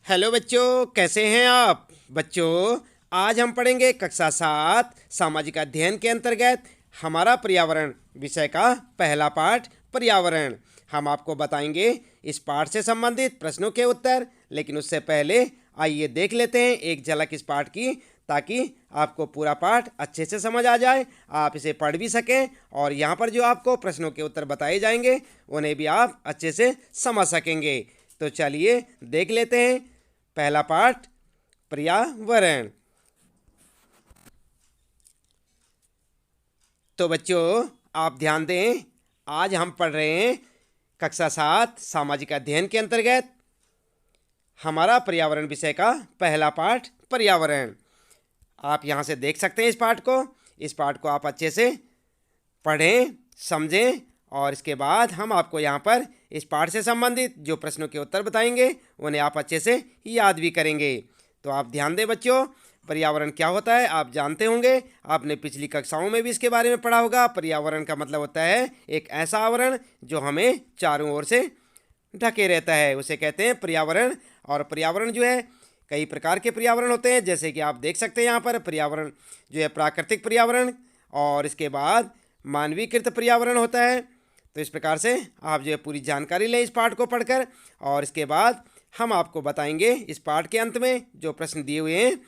Hello बच्चों, कैसे हैं आप बच्चों। आज हम पढ़ेंगे कक्षा 7 सामाजिक अध्ययन के अंतर्गत हमारा पर्यावरण विषय का पहला पाठ पर्यावरण। हम आपको बताएंगे इस पाठ से संबंधित प्रश्नों के उत्तर, लेकिन उससे पहले आइए देख लेते हैं एक झलक इस पाठ की, ताकि आपको पूरा पाठ अच्छे से समझ आ जाए, आप इसे पढ़ भी सकें और यहाँ पर जो आपको प्रश्नों के उत्तर बताए जाएंगे उन्हें भी आप अच्छे से समझ सकेंगे। तो चलिए देख लेते हैं पहला पाठ पर्यावरण। तो बच्चों आप ध्यान दें, आज हम पढ़ रहे हैं कक्षा 7 सामाजिक अध्ययन के अंतर्गत हमारा पर्यावरण विषय का पहला पाठ पर्यावरण। आप यहाँ से देख सकते हैं इस पाठ को आप अच्छे से पढ़ें, समझें और इसके बाद हम आपको यहाँ पर इस पाठ से संबंधित जो प्रश्नों के उत्तर बताएंगे उन्हें आप अच्छे से याद भी करेंगे। तो आप ध्यान दें बच्चों, पर्यावरण क्या होता है आप जानते होंगे, आपने पिछली कक्षाओं में भी इसके बारे में पढ़ा होगा। पर्यावरण का मतलब होता है एक ऐसा आवरण जो हमें चारों ओर से ढके रहता है, उसे कहते हैं पर्यावरण। और पर्यावरण जो है कई प्रकार के पर्यावरण होते हैं, जैसे कि आप देख सकते हैं यहाँ पर पर्यावरण जो है प्राकृतिक पर्यावरण और इसके बाद मानवीकृत पर्यावरण होता है। तो इस प्रकार से आप जो है पूरी जानकारी लें इस पाठ को पढ़कर, और इसके बाद हम आपको बताएंगे इस पाठ के अंत में जो प्रश्न दिए हुए हैं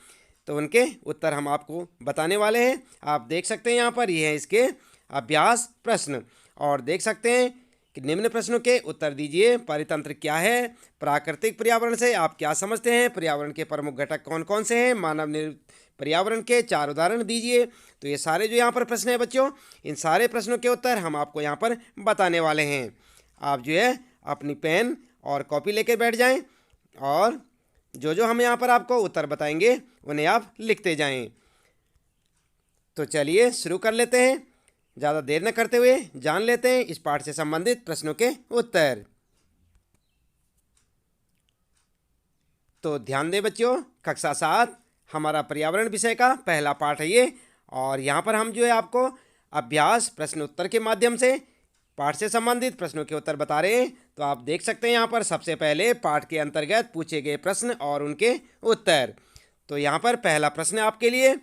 तो उनके उत्तर हम आपको बताने वाले हैं। आप देख सकते हैं यहाँ पर ये है इसके अभ्यास प्रश्न, और देख सकते हैं कि निम्न प्रश्नों के उत्तर दीजिए। परितंत्र क्या है, प्राकृतिक पर्यावरण से आप क्या समझते हैं, पर्यावरण के प्रमुख घटक कौन कौन से हैं, मानव निर्मित पर्यावरण के 4 उदाहरण दीजिए। तो ये सारे जो यहाँ पर प्रश्न हैं बच्चों, इन सारे प्रश्नों के उत्तर हम आपको यहाँ पर बताने वाले हैं। आप जो है अपनी पेन और कॉपी लेकर बैठ जाएं और जो जो हम यहाँ पर आपको उत्तर बताएंगे उन्हें आप लिखते जाएं। तो चलिए शुरू कर लेते हैं, ज़्यादा देर न करते हुए जान लेते हैं इस पाठ से संबंधित प्रश्नों के उत्तर। तो ध्यान दें बच्चों, कक्षा 7 हमारा पर्यावरण विषय का पहला पाठ है ये, और यहाँ पर हम जो है आपको अभ्यास प्रश्न उत्तर के माध्यम से पाठ से संबंधित प्रश्नों के उत्तर बता रहे हैं। तो आप देख सकते हैं यहाँ पर सबसे पहले पाठ के अंतर्गत पूछे गए प्रश्न और उनके उत्तर। तो यहाँ पर पहला प्रश्न आपके लिए,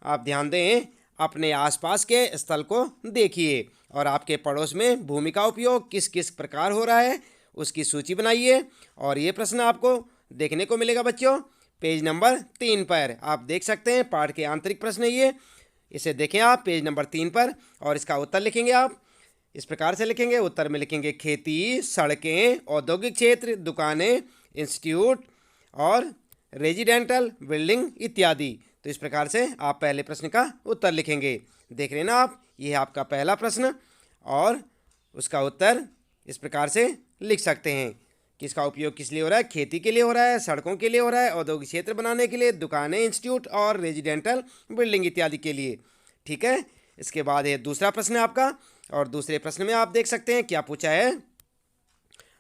आप ध्यान दें, अपने आसपास के स्थल को देखिए और आपके पड़ोस में भूमि का उपयोग किस किस प्रकार हो रहा है उसकी सूची बनाइए। और ये प्रश्न आपको देखने को मिलेगा बच्चों पेज नंबर 3 पर। आप देख सकते हैं पाठ के आंतरिक प्रश्न ये, इसे देखें आप पेज नंबर 3 पर, और इसका उत्तर लिखेंगे आप इस प्रकार से लिखेंगे। उत्तर में लिखेंगे खेती, सड़कें, औद्योगिक क्षेत्र, दुकानें, इंस्टीट्यूट और रेजिडेंटल बिल्डिंग इत्यादि। तो इस प्रकार से आप पहले प्रश्न का उत्तर लिखेंगे। देख रहे हैं ना आप, ये है आपका पहला प्रश्न और उसका उत्तर इस प्रकार से लिख सकते हैं कि इसका उपयोग किस लिए हो रहा है। खेती के लिए हो रहा है, सड़कों के लिए हो रहा है, औद्योगिक क्षेत्र बनाने के लिए, दुकानें, इंस्टीट्यूट और रेजिडेंटल बिल्डिंग इत्यादि के लिए। ठीक है, इसके बाद है दूसरा प्रश्न आपका, और दूसरे प्रश्न में आप देख सकते हैं क्या पूछा है।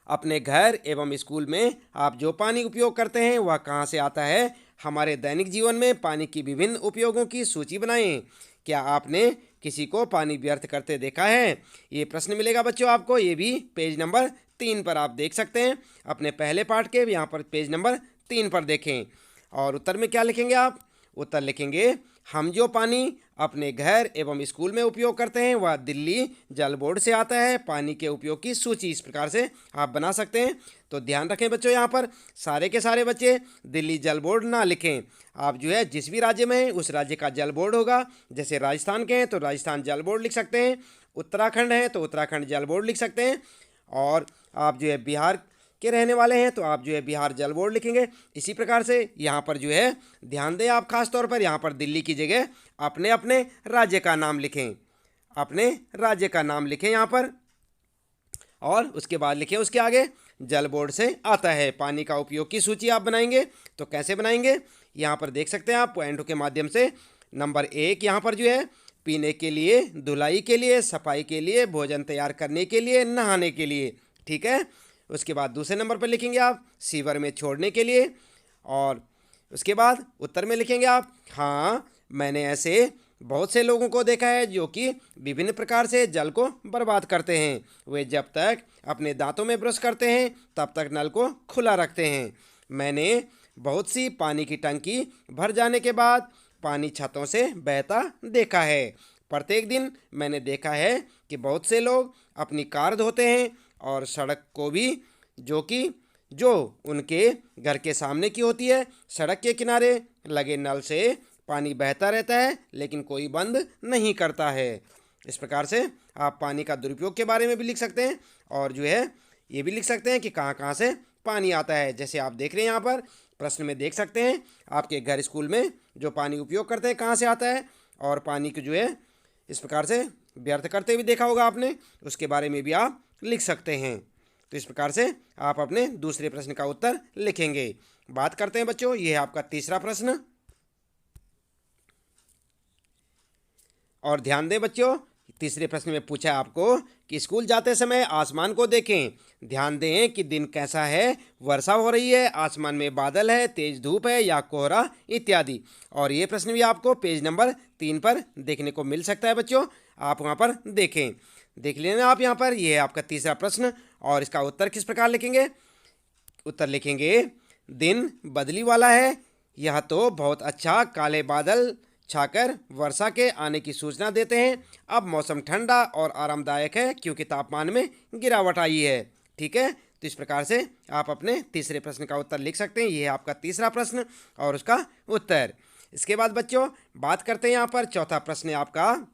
अपने घर एवं स्कूल में आप जो पानी उपयोग करते हैं वह कहाँ से आता है। हमारे दैनिक जीवन में पानी की विभिन्न उपयोगों की सूची बनाएं। क्या आपने किसी को पानी व्यर्थ करते देखा है। ये प्रश्न मिलेगा बच्चों आपको, ये भी पेज नंबर 3 पर आप देख सकते हैं। अपने पहले पाठ के यहाँ पर पेज नंबर 3 पर देखें, और उत्तर में क्या लिखेंगे आप। उत्तर लिखेंगे हम जो पानी अपने घर एवं स्कूल में उपयोग करते हैं वह दिल्ली जल बोर्ड से आता है। पानी के उपयोग की सूची इस प्रकार से आप बना सकते हैं। तो ध्यान रखें बच्चों, यहाँ पर सारे के सारे बच्चे दिल्ली जल बोर्ड ना लिखें। आप जो है जिस भी राज्य में हैं उस राज्य का जल बोर्ड होगा। जैसे राजस्थान के हैं तो राजस्थान जल बोर्ड लिख सकते हैं, उत्तराखंड है तो उत्तराखंड जल बोर्ड लिख सकते हैं, और आप जो है बिहार के रहने वाले हैं तो आप जो है बिहार जल बोर्ड लिखेंगे। इसी प्रकार से यहाँ पर जो है ध्यान दें आप, खास तौर पर यहाँ पर दिल्ली की जगह अपने अपने राज्य का नाम लिखें, अपने राज्य का नाम लिखें यहाँ पर, और उसके बाद लिखें उसके आगे जल बोर्ड से आता है। पानी का उपयोग की सूची आप बनाएंगे तो कैसे बनाएंगे, यहाँ पर देख सकते हैं आप पॉइंटों के माध्यम से। नंबर 1 यहाँ पर जो है पीने के लिए, धुलाई के लिए, सफाई के लिए, भोजन तैयार करने के लिए, नहाने के लिए। ठीक है, उसके बाद दूसरे नंबर पर लिखेंगे आप सीवर में छोड़ने के लिए, और उसके बाद उत्तर में लिखेंगे आप हाँ मैंने ऐसे बहुत से लोगों को देखा है जो कि विभिन्न प्रकार से जल को बर्बाद करते हैं। वे जब तक अपने दांतों में ब्रश करते हैं तब तक नल को खुला रखते हैं। मैंने बहुत सी पानी की टंकी भर जाने के बाद पानी छतों से बहता देखा है। प्रत्येक दिन मैंने देखा है कि बहुत से लोग अपनी कार धोते हैं और सड़क को भी, जो उनके घर के सामने की होती है। सड़क के किनारे लगे नल से पानी बहता रहता है लेकिन कोई बंद नहीं करता है। इस प्रकार से आप पानी का दुरुपयोग के बारे में भी लिख सकते हैं और जो है ये भी लिख सकते हैं कि कहाँ कहाँ से पानी आता है। जैसे आप देख रहे हैं यहाँ पर प्रश्न में देख सकते हैं, आपके घर स्कूल में जो पानी उपयोग करते हैं कहाँ से आता है, और पानी को जो है इस प्रकार से व्यर्थ करते भी देखा होगा आपने, उसके बारे में भी आप लिख सकते हैं। तो इस प्रकार से आप अपने दूसरे प्रश्न का उत्तर लिखेंगे। बात करते हैं बच्चों, ये है आपका तीसरा प्रश्न। और ध्यान दें बच्चों, तीसरे प्रश्न में पूछा आपको कि स्कूल जाते समय आसमान को देखें। ध्यान दें कि दिन कैसा है, वर्षा हो रही है, आसमान में बादल है, तेज धूप है या कोहरा इत्यादि। और ये प्रश्न भी आपको पेज नंबर 3 पर देखने को मिल सकता है बच्चों, आप वहाँ पर देखें, देख लेना आप यहाँ पर। ये है आपका तीसरा प्रश्न और इसका उत्तर किस प्रकार लिखेंगे। उत्तर लिखेंगे, दिन बदली वाला है, यह तो बहुत अच्छा, काले बादल छाकर वर्षा के आने की सूचना देते हैं। अब मौसम ठंडा और आरामदायक है क्योंकि तापमान में गिरावट आई है। ठीक है, तो इस प्रकार से आप अपने तीसरे प्रश्न का उत्तर लिख सकते हैं। ये है आपका तीसरा प्रश्न और उसका उत्तर। इसके बाद बच्चों बात करते हैं यहाँ पर चौथा प्रश्न है आपका,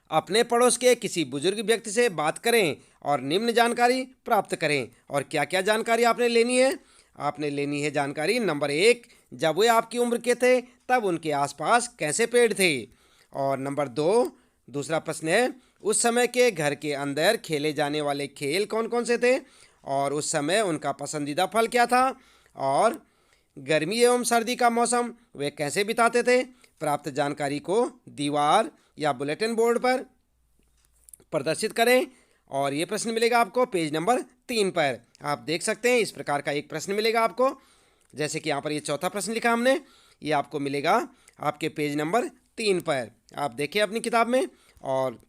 अपने पड़ोस के किसी बुजुर्ग व्यक्ति से बात करें और निम्न जानकारी प्राप्त करें। और क्या क्या जानकारी आपने लेनी है। आपने लेनी है जानकारी नंबर 1, जब वे आपकी उम्र के थे तब उनके आसपास कैसे पेड़ थे। और नंबर 2, दूसरा प्रश्न है, उस समय के घर के अंदर खेले जाने वाले खेल कौन कौन से थे और उस समय उनका पसंदीदा फल क्या था। और गर्मी एवं सर्दी का मौसम वे कैसे बिताते थे। प्राप्त जानकारी को दीवार या बुलेटिन बोर्ड पर प्रदर्शित करें। और ये प्रश्न मिलेगा आपको पेज नंबर 3 पर, आप देख सकते हैं इस प्रकार का एक प्रश्न मिलेगा आपको। जैसे कि यहाँ पर ये चौथा प्रश्न लिखा हमने, ये आपको मिलेगा आपके पेज नंबर 3 पर, आप देखिए अपनी किताब में। और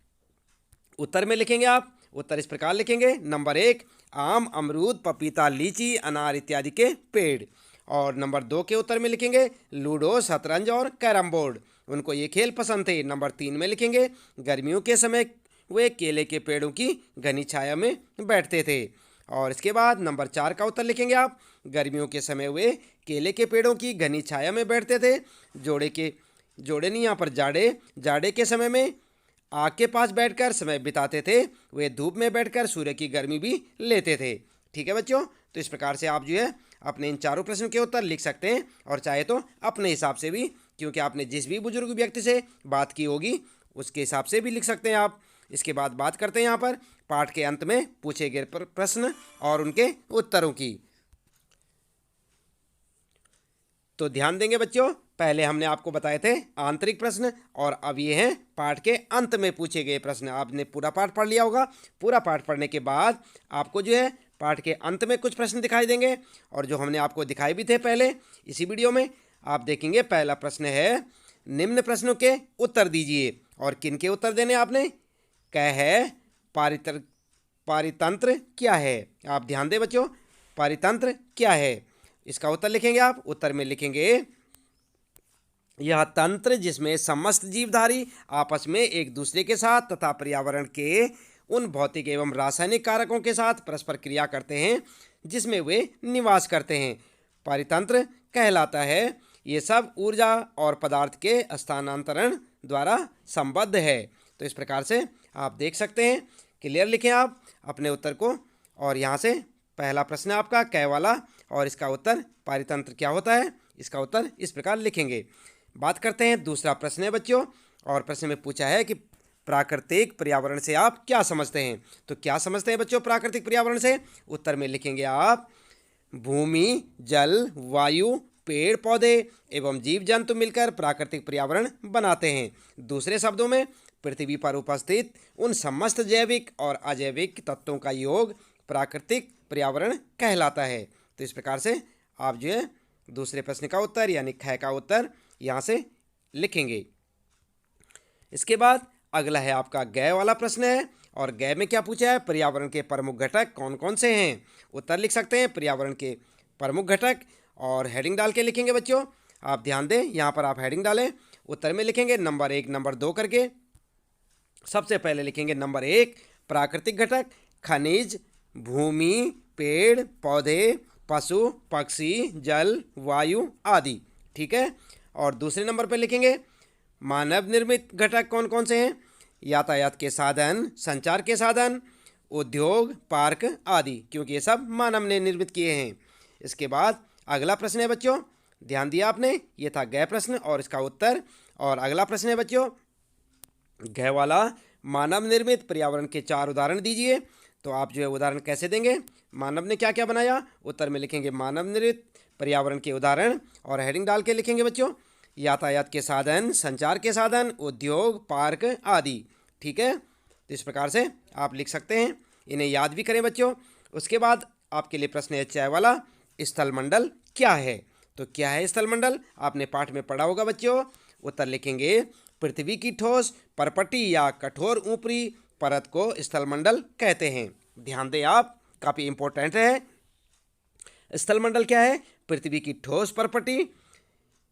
उत्तर में लिखेंगे आप, उत्तर इस प्रकार लिखेंगे, नंबर 1, आम, अमरूद, पपीता, लीची, अनार इत्यादि के पेड़। और नंबर 2 के उत्तर में लिखेंगे लूडो, शतरंज और कैरम बोर्ड, उनको ये खेल पसंद थे। नंबर 3 में लिखेंगे गर्मियों के समय वे केले के पेड़ों की घनी छाया में बैठते थे। और इसके बाद नंबर 4 का उत्तर लिखेंगे आप, गर्मियों के समय वे केले के पेड़ों की घनी छाया में बैठते थे। जोड़े नहीं यहाँ पर, जाड़े के समय में आग के पास बैठकर समय बिताते थे। वे धूप में बैठकर सूर्य की गर्मी भी लेते थे। ठीक है बच्चों, तो इस प्रकार से आप जो है अपने इन चारों प्रश्नों के उत्तर लिख सकते हैं और चाहे तो अपने हिसाब से भी, क्योंकि आपने जिस भी बुजुर्ग व्यक्ति से बात की होगी उसके हिसाब से भी लिख सकते हैं आप। इसके बाद बात करते हैं यहाँ पर पाठ के अंत में पूछे गए प्रश्न और उनके उत्तरों की। तो ध्यान देंगे बच्चों, पहले हमने आपको बताए थे आंतरिक प्रश्न और अब ये हैं पाठ के अंत में पूछे गए प्रश्न। आपने पूरा पाठ पढ़ लिया होगा, पूरा पाठ पढ़ने के बाद आपको जो है पाठ के अंत में कुछ प्रश्न दिखाई देंगे और जो हमने आपको दिखाए भी थे पहले इसी वीडियो में। आप देखेंगे पहला प्रश्न है, निम्न प्रश्नों के उत्तर दीजिए। और किन के उत्तर देने आपने, क्या है पारितंत्र क्या है। आप ध्यान दें बच्चों, पारितंत्र क्या है, इसका उत्तर लिखेंगे आप। उत्तर में लिखेंगे, यह तंत्र जिसमें समस्त जीवधारी आपस में एक दूसरे के साथ तथा पर्यावरण के उन भौतिक एवं रासायनिक कारकों के साथ परस्पर क्रिया करते हैं जिसमें वे निवास करते हैं, पारितंत्र कहलाता है। ये सब ऊर्जा और पदार्थ के स्थानांतरण द्वारा संबद्ध है। तो इस प्रकार से आप देख सकते हैं, क्लियर लिखें आप अपने उत्तर को। और यहाँ से पहला प्रश्न आपका कै वाला और इसका उत्तर पारितंत्र क्या होता है, इसका उत्तर इस प्रकार लिखेंगे। बात करते हैं दूसरा प्रश्न है बच्चों, और प्रश्न में पूछा है कि प्राकृतिक पर्यावरण से आप क्या समझते हैं। तो क्या समझते हैं बच्चों प्राकृतिक पर्यावरण से। उत्तर में लिखेंगे आप, भूमि, जल, वायु, पेड़ पौधे एवं जीव जंतु मिलकर प्राकृतिक पर्यावरण बनाते हैं। दूसरे शब्दों में पृथ्वी पर उपस्थित उन समस्त जैविक और अजैविक तत्वों का योग प्राकृतिक पर्यावरण कहलाता है। तो इस प्रकार से आप जो है दूसरे प्रश्न का उत्तर यानी ख का उत्तर यहाँ से लिखेंगे। इसके बाद अगला है आपका गै वाला प्रश्न है, और गै में क्या पूछा है, पर्यावरण के प्रमुख घटक कौन कौन से हैं। उत्तर लिख सकते हैं पर्यावरण के प्रमुख घटक, और हेडिंग डाल के लिखेंगे बच्चों। आप ध्यान दें, यहाँ पर आप हेडिंग डालें, उत्तर में लिखेंगे नंबर 1 नंबर 2 करके। सबसे पहले लिखेंगे नंबर 1 प्राकृतिक घटक, खनिज, भूमि, पेड़ पौधे, पशु पक्षी, जल, वायु आदि। ठीक है। और दूसरे नंबर पर लिखेंगे मानव निर्मित घटक कौन कौन से हैं? यातायात के साधन, संचार के साधन, उद्योग, पार्क आदि, क्योंकि ये सब मानव ने निर्मित किए हैं। इसके बाद अगला प्रश्न है बच्चों, ध्यान दिया आपने, ये था गय प्रश्न और इसका उत्तर। और अगला प्रश्न है बच्चों, गय वाला मानव निर्मित पर्यावरण के 4 उदाहरण दीजिए। तो आप जो है उदाहरण कैसे देंगे? मानव ने क्या क्या बनाया? उत्तर में लिखेंगे मानव निर्मित पर्यावरण के उदाहरण और हेडिंग डाल के लिखेंगे बच्चों यातायात के साधन, संचार के साधन, उद्योग, पार्क आदि। ठीक है। तो इस प्रकार से आप लिख सकते हैं, इन्हें याद भी करें बच्चों। उसके बाद आपके लिए प्रश्न है चाय वाला, स्थलमंडल क्या है? तो क्या है स्थलमंडल? आपने पाठ में पढ़ा होगा बच्चों। उत्तर लिखेंगे पृथ्वी की ठोस परपटी या कठोर ऊपरी परत को स्थलमंडल कहते हैं। ध्यान दें आप, काफ़ी इंपॉर्टेंट है। स्थलमंडल क्या है? पृथ्वी की ठोस परपटी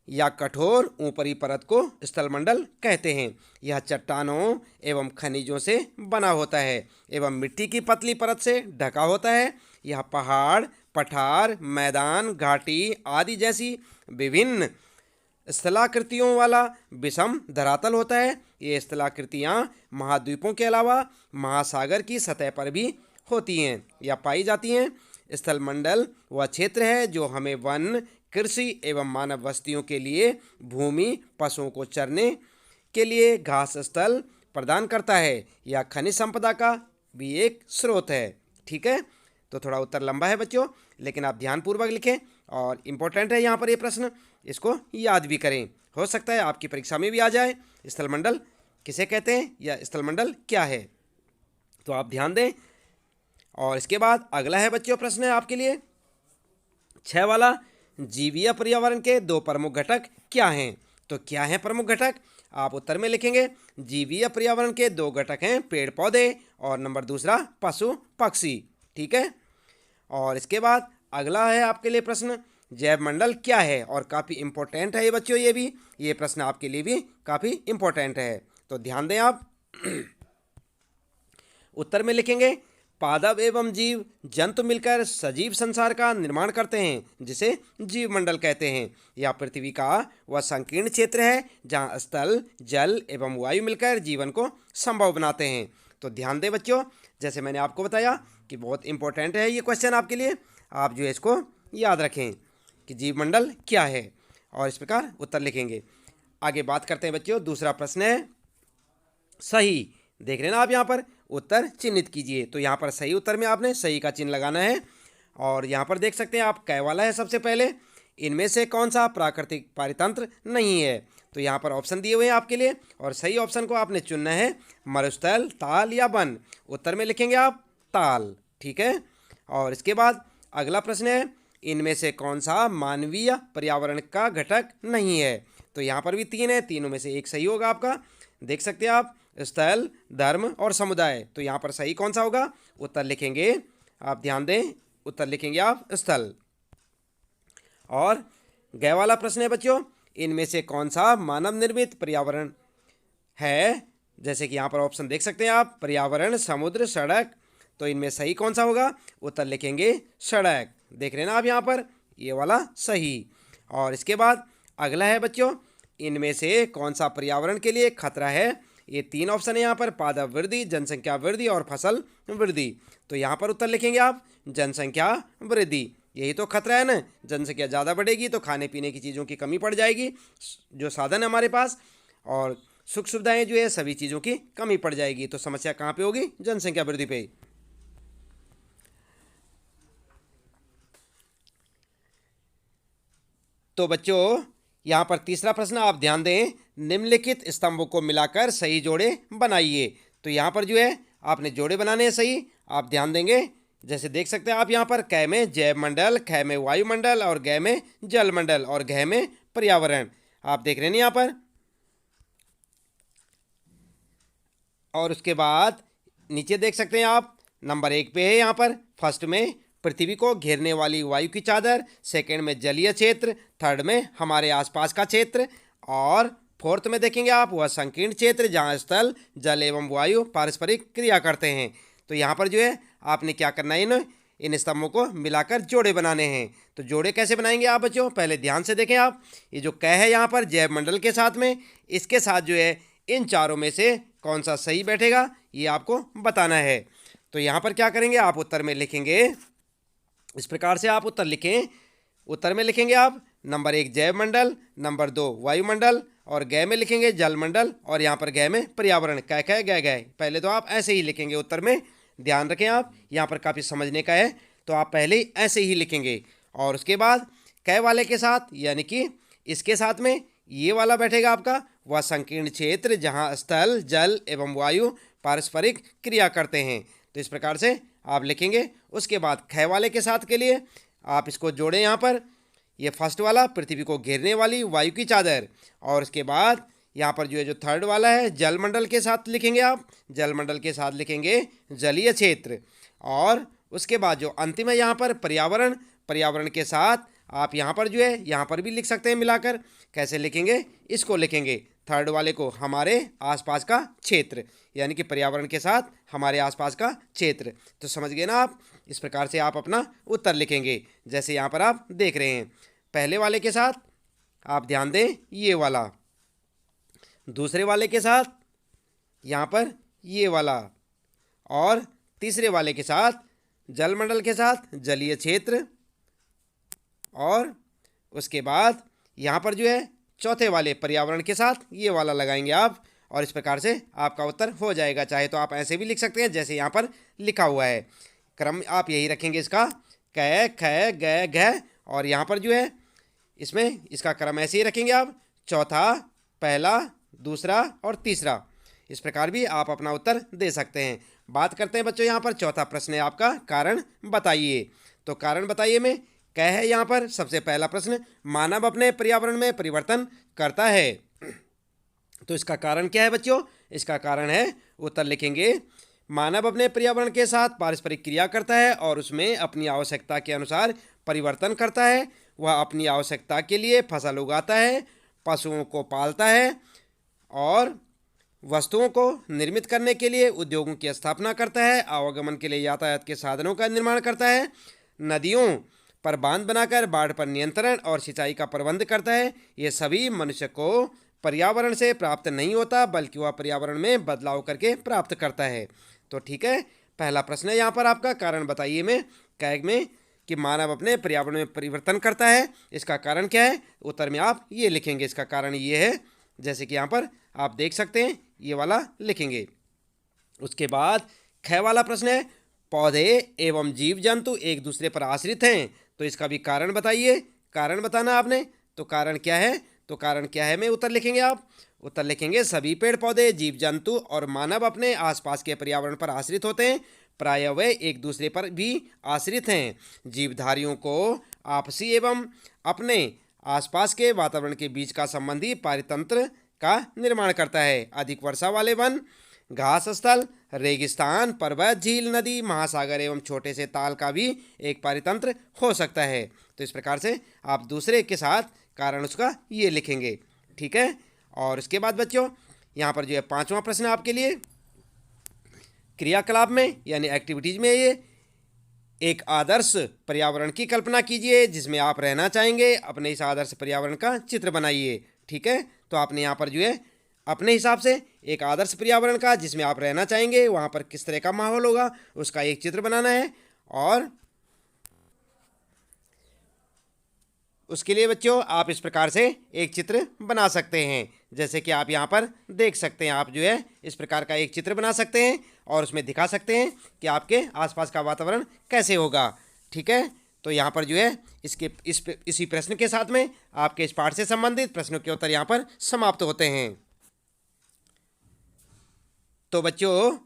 या कठोर ऊपरी परत को स्थलमंडल कहते हैं। यह चट्टानों एवं खनिजों से बना होता है एवं मिट्टी की पतली परत से ढका होता है। यह पहाड़, पठार, मैदान, घाटी आदि जैसी विभिन्न स्थलाकृतियों वाला विषम धरातल होता है। ये स्थलाकृतियाँ महाद्वीपों के अलावा महासागर की सतह पर भी होती हैं या पाई जाती हैं। स्थलमंडल वह क्षेत्र है जो हमें वन, कृषि एवं मानव बस्तियों के लिए भूमि, पशुओं को चरने के लिए घास स्थल प्रदान करता है। यह खनिज संपदा का भी एक स्रोत है। ठीक है। तो थोड़ा उत्तर लंबा है बच्चों, लेकिन आप ध्यानपूर्वक लिखें और इम्पोर्टेंट है यहाँ पर ये प्रश्न, इसको याद भी करें, हो सकता है आपकी परीक्षा में भी आ जाए। स्थलमंडल किसे कहते हैं या स्थलमंडल क्या है? तो आप ध्यान दें। और इसके बाद अगला है बच्चों प्रश्न है आपके लिए 6 वाला, जीवीय पर्यावरण के 2 प्रमुख घटक क्या हैं? तो क्या हैं प्रमुख घटक? आप उत्तर में लिखेंगे जीवीय पर्यावरण के 2 घटक हैं पेड़ पौधे और नंबर दूसरा पशु पक्षी। ठीक है। और इसके बाद अगला है आपके लिए प्रश्न जैव मंडल क्या है? और काफ़ी इंपॉर्टेंट है ये बच्चों, ये प्रश्न आपके लिए भी काफ़ी इंपॉर्टेंट है। तो ध्यान दें आप। उत्तर में लिखेंगे पादप एवं जीव जंतु मिलकर सजीव संसार का निर्माण करते हैं जिसे जीव मंडल कहते हैं। यह पृथ्वी का वह संकीर्ण क्षेत्र है जहाँ स्थल, जल एवं वायु मिलकर जीवन को संभव बनाते हैं। तो ध्यान दें बच्चों, जैसे मैंने आपको बताया कि बहुत इंपॉर्टेंट है ये क्वेश्चन आपके लिए, आप जो है इसको याद रखें कि जीव मंडल क्या है और इस प्रकार उत्तर लिखेंगे। आगे बात करते हैं बच्चों, दूसरा प्रश्न है सही। देख रहे हैं ना आप, यहाँ पर उत्तर चिन्हित कीजिए। तो यहाँ पर सही उत्तर में आपने सही का चिन्ह लगाना है। और यहाँ पर देख सकते हैं आप कै वाला है सबसे पहले, इनमें से कौन सा प्राकृतिक पारितंत्र नहीं है? तो यहाँ पर ऑप्शन दिए हुए हैं आपके लिए और सही ऑप्शन को आपने चुनना है, मरुस्थल, ताल या वन। उत्तर में लिखेंगे आप ताल। ठीक है। और इसके बाद अगला प्रश्न है इनमें से कौन सा मानवीय पर्यावरण का घटक नहीं है? तो यहाँ पर भी 3 है, तीनों में से एक सही होगा आपका। देख सकते हैं आप स्थल, धर्म और समुदाय। तो यहाँ पर सही कौन सा होगा? उत्तर लिखेंगे, आप ध्यान दें, उत्तर लिखेंगे आप स्थल। और गय वाला प्रश्न है बच्चों इनमें से कौन सा मानव निर्मित पर्यावरण है? जैसे कि यहाँ पर ऑप्शन देख सकते हैं आप, पर्यावरण, समुद्र, सड़क। तो इनमें सही कौन सा होगा? उत्तर लिखेंगे सड़क। देख रहे हैं ना आप यहाँ पर, ये वाला सही। और इसके बाद अगला है बच्चों इनमें से कौन सा पर्यावरण के लिए खतरा है? ये 3 ऑप्शन है यहाँ पर, पादप वृद्धि, जनसंख्या वृद्धि और फसल वृद्धि। तो यहाँ पर उत्तर लिखेंगे आप जनसंख्या वृद्धि। यही तो खतरा है ना, जनसंख्या ज़्यादा बढ़ेगी तो खाने पीने की चीज़ों की कमी पड़ जाएगी, जो साधन है हमारे पास और सुख सुविधाएं जो है सभी चीज़ों की कमी पड़ जाएगी। तो समस्या कहाँ पे होगी? जनसंख्या वृद्धि पे। तो बच्चों यहाँ पर तीसरा प्रश्न आप ध्यान दें, निम्नलिखित स्तंभों को मिलाकर सही जोड़े बनाइए। तो यहाँ पर जो है आपने जोड़े बनाने हैं सही, आप ध्यान देंगे। जैसे देख सकते हैं आप यहाँ पर कै में जैव मंडल, ख में वायुमंडल और गै में जल मंडल और घ में पर्यावरण। आप देख रहे हैं यहाँ पर। और उसके बाद नीचे देख सकते हैं आप नंबर 1 पे है यहाँ पर फर्स्ट में पृथ्वी को घेरने वाली वायु की चादर, सेकंड में जलीय क्षेत्र, थर्ड में हमारे आसपास का क्षेत्र, और फोर्थ में देखेंगे आप वह संकीर्ण क्षेत्र जहाँ स्थल, जल एवं वायु पारस्परिक क्रिया करते हैं। तो यहाँ पर जो है आपने क्या करना है, इन स्तंभों को मिलाकर जोड़े बनाने हैं। तो जोड़े कैसे बनाएंगे आप बच्चों, पहले ध्यान से देखें आप। ये जो क है यहाँ पर जैव मंडल के साथ में, इसके साथ जो है इन चारों में से कौन सा सही बैठेगा ये आपको बताना है। तो यहाँ पर क्या करेंगे आप, उत्तर में लिखेंगे इस प्रकार से। आप उत्तर लिखें, उत्तर में लिखेंगे आप नंबर 1 जैव मंडल, नंबर 2 वायुमंडल, और गय में लिखेंगे जल मंडल, और यहाँ पर गय में पर्यावरण। कै कै गय गय, पहले तो आप ऐसे ही लिखेंगे उत्तर में। ध्यान रखें आप, यहाँ पर काफ़ी समझने का है, तो आप पहले ही ऐसे ही लिखेंगे। और उसके बाद कै वाले के साथ, यानी कि इसके साथ में ये वाला बैठेगा आपका वह संकीर्ण क्षेत्र जहाँ स्थल, जल एवं वायु पारस्परिक क्रिया करते हैं। तो इस प्रकार से आप लिखेंगे। उसके बाद ख वाले के साथ के लिए आप इसको जोड़ें यहाँ पर, ये फर्स्ट वाला पृथ्वी को घेरने वाली वायु की चादर, और उसके बाद यहाँ पर जो है जो थर्ड वाला है जल मंडल के साथ लिखेंगे आप, जल मंडल के साथ लिखेंगे जलीय क्षेत्र, और उसके बाद जो अंतिम है यहाँ पर पर्यावरण, पर्यावरण के साथ आप यहाँ पर जो है यहाँ पर भी लिख सकते हैं मिलाकर। कैसे लिखेंगे, इसको लिखेंगे थर्ड वाले को हमारे आसपास का क्षेत्र, यानी कि पर्यावरण के साथ हमारे आसपास का क्षेत्र। तो समझ गए ना आप, इस प्रकार से आप अपना उत्तर लिखेंगे जैसे यहाँ पर आप देख रहे हैं। पहले वाले के साथ आप ध्यान दें ये वाला, दूसरे वाले के साथ यहाँ पर ये वाला, और तीसरे वाले के साथ जलमंडल के साथ जलीय क्षेत्र, और उसके बाद यहाँ पर जो है चौथे वाले पर्यावरण के साथ ये वाला लगाएंगे आप, और इस प्रकार से आपका उत्तर हो जाएगा। चाहे तो आप ऐसे भी लिख सकते हैं जैसे यहाँ पर लिखा हुआ है। क्रम आप यही रखेंगे इसका, कै ख ग घ, और यहाँ पर जो है इसमें इसका क्रम ऐसे ही रखेंगे आप, चौथा, पहला, दूसरा और तीसरा। इस प्रकार भी आप अपना उत्तर दे सकते हैं। बात करते हैं बच्चों, यहाँ पर चौथा प्रश्न है आपका कारण बताइए। तो कारण बताइए में क्या है यहाँ पर, सबसे पहला प्रश्न, मानव अपने पर्यावरण में परिवर्तन करता है। तो इसका कारण क्या है बच्चों, इसका कारण है, उत्तर लिखेंगे मानव अपने पर्यावरण के साथ पारस्परिक क्रिया करता है और उसमें अपनी आवश्यकता के अनुसार परिवर्तन करता है। वह अपनी आवश्यकता के लिए फसल उगाता है, पशुओं को पालता है, और वस्तुओं को निर्मित करने के लिए उद्योगों की स्थापना करता है, आवागमन के लिए यातायात के साधनों का निर्माण करता है, नदियों पर बांध बनाकर बाढ़ पर नियंत्रण और सिंचाई का प्रबंध करता है। ये सभी मनुष्य को पर्यावरण से प्राप्त नहीं होता, बल्कि वह पर्यावरण में बदलाव करके प्राप्त करता है। तो ठीक है, पहला प्रश्न है यहाँ पर आपका कारण बताइए में कैग में कि मानव अपने पर्यावरण में परिवर्तन करता है, इसका कारण क्या है। उत्तर में आप ये लिखेंगे, इसका कारण ये है, जैसे कि यहाँ पर आप देख सकते हैं ये वाला लिखेंगे। उसके बाद ख वाला प्रश्न है, पौधे एवं जीव जंतु एक दूसरे पर आश्रित हैं, तो इसका भी कारण बताइए। कारण बताना आपने, तो कारण क्या है, तो कारण क्या है में उत्तर लिखेंगे आप। उत्तर लिखेंगे सभी पेड़ पौधे, जीव जंतु और मानव अपने आसपास के पर्यावरण पर आश्रित होते हैं, प्रायः वे एक दूसरे पर भी आश्रित हैं। जीवधारियों को आपसी एवं अपने आसपास के वातावरण के बीच का संबंधी पारितंत्र का निर्माण करता है। अधिक वर्षा वाले वन, घास स्थल, रेगिस्तान, पर्वत, झील, नदी, महासागर एवं छोटे से ताल का भी एक पारितंत्र हो सकता है। तो इस प्रकार से आप दूसरे के साथ कारण उसका ये लिखेंगे, ठीक है। और उसके बाद बच्चों यहाँ पर जो है पांचवा प्रश्न आपके लिए, क्रियाकलाप में यानी एक्टिविटीज में ये एक आदर्श पर्यावरण की कल्पना कीजिए जिसमें आप रहना चाहेंगे। अपने इस आदर्श पर्यावरण का चित्र बनाइए, ठीक है। तो आपने यहाँ पर जो है अपने हिसाब से एक आदर्श पर्यावरण का जिसमें आप रहना चाहेंगे, वहाँ पर किस तरह का माहौल होगा उसका एक चित्र बनाना है। और उसके लिए बच्चों आप इस प्रकार से एक चित्र बना सकते हैं, जैसे कि आप यहाँ पर देख सकते हैं। आप जो है इस प्रकार का एक चित्र बना सकते हैं और उसमें दिखा सकते हैं कि आपके आसपास का वातावरण कैसे होगा, ठीक है। तो यहाँ पर जो है इसी प्रश्न के साथ में आपके इस पाठ से संबंधित प्रश्नों के उत्तर यहाँ पर समाप्त होते हैं। तो बच्चों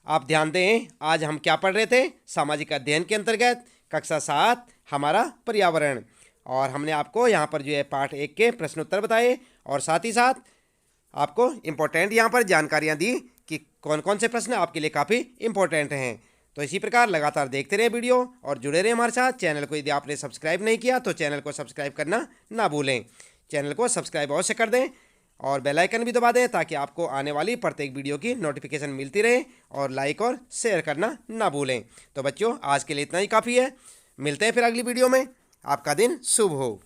आप ध्यान दें, आज हम क्या पढ़ रहे थे, सामाजिक अध्ययन के अंतर्गत कक्षा 7 हमारा पर्यावरण, और हमने आपको यहाँ पर जो है पाठ 1 के प्रश्न उत्तर बताए और साथ ही साथ आपको इम्पोर्टेंट यहाँ पर जानकारियाँ दी कि कौन कौन से प्रश्न आपके लिए काफ़ी इम्पोर्टेंट हैं। तो इसी प्रकार लगातार देखते रहे वीडियो और जुड़े रहे हमारे साथ। चैनल को यदि आपने सब्सक्राइब नहीं किया तो चैनल को सब्सक्राइब करना ना भूलें। चैनल को सब्सक्राइब अवश्य कर दें और बेल आइकन भी दबा दें ताकि आपको आने वाली प्रत्येक वीडियो की नोटिफिकेशन मिलती रहे। और लाइक और शेयर करना ना भूलें। तो बच्चों, आज के लिए इतना ही काफ़ी है। मिलते हैं फिर अगली वीडियो में। आपका दिन शुभ हो।